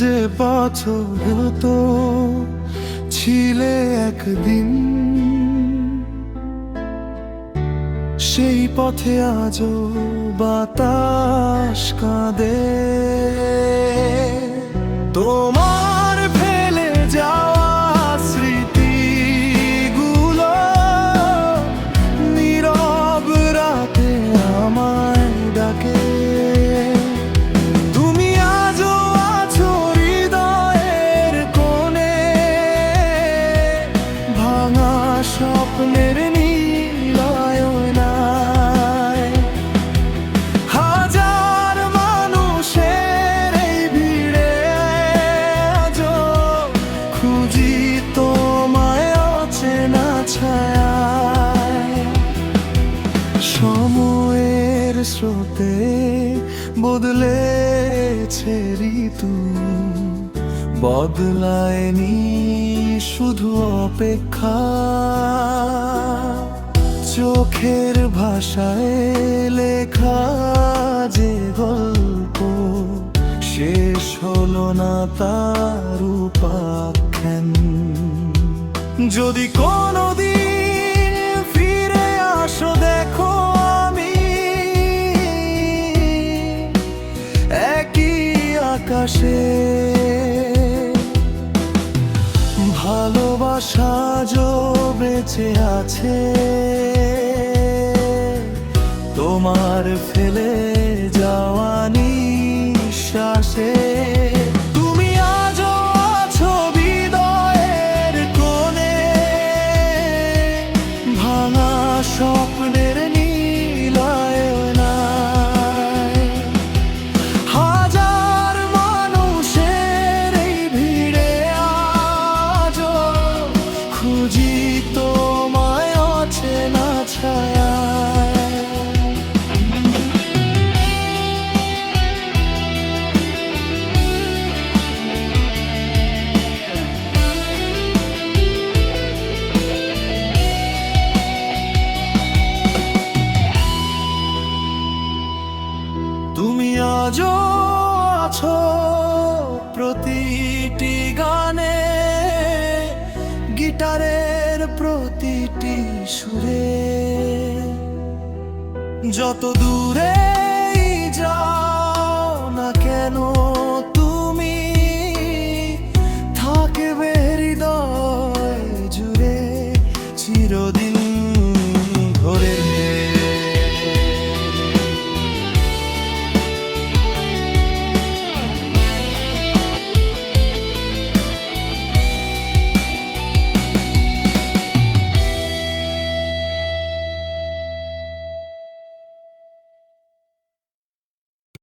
যে বছর হতো ছিলে একদিন, সেই পথে আজও বাতাস কাঁদে। তোমার ফেলে যাওয়া স্মৃতিগুলো নীরব রাতে আমায় ডাকে। তুমি আজও আছো হৃদয়ের কোণে, ভাঙা স্বপ্নের নীলায়নায়। হাজার মানুষের এই ভিড়ে আজও খুঁজি তোমায় অচেনা ছায়ায়। সময়ের স্রোতে বদলেছে ঋতু, বদলায়নি শুধু অপেক্ষা। চোখের ভাষায় লেখা যে গল্প শেষ হলো না তার উপাখ্যান। যদি কোনোদিন ফিরে আসো দেখো আমি একই আকাশে। ভালোবাসা যো বেঁচে আছে তোমার ফেলে যাওয়া নিঃশ্বাসে। তুমি আজও আছো হৃদয়ের কোণে, ভাঙা স্বপ্নের নীলায়নায়। হাজার মানুষের এই ভিড়ে আজও খুঁজি তোমায় অচেনা ছায়ায়। তুমি আজও আছো প্রতিটি গানে, গিটারের প্রতিটি সুরে। যত দূরে যা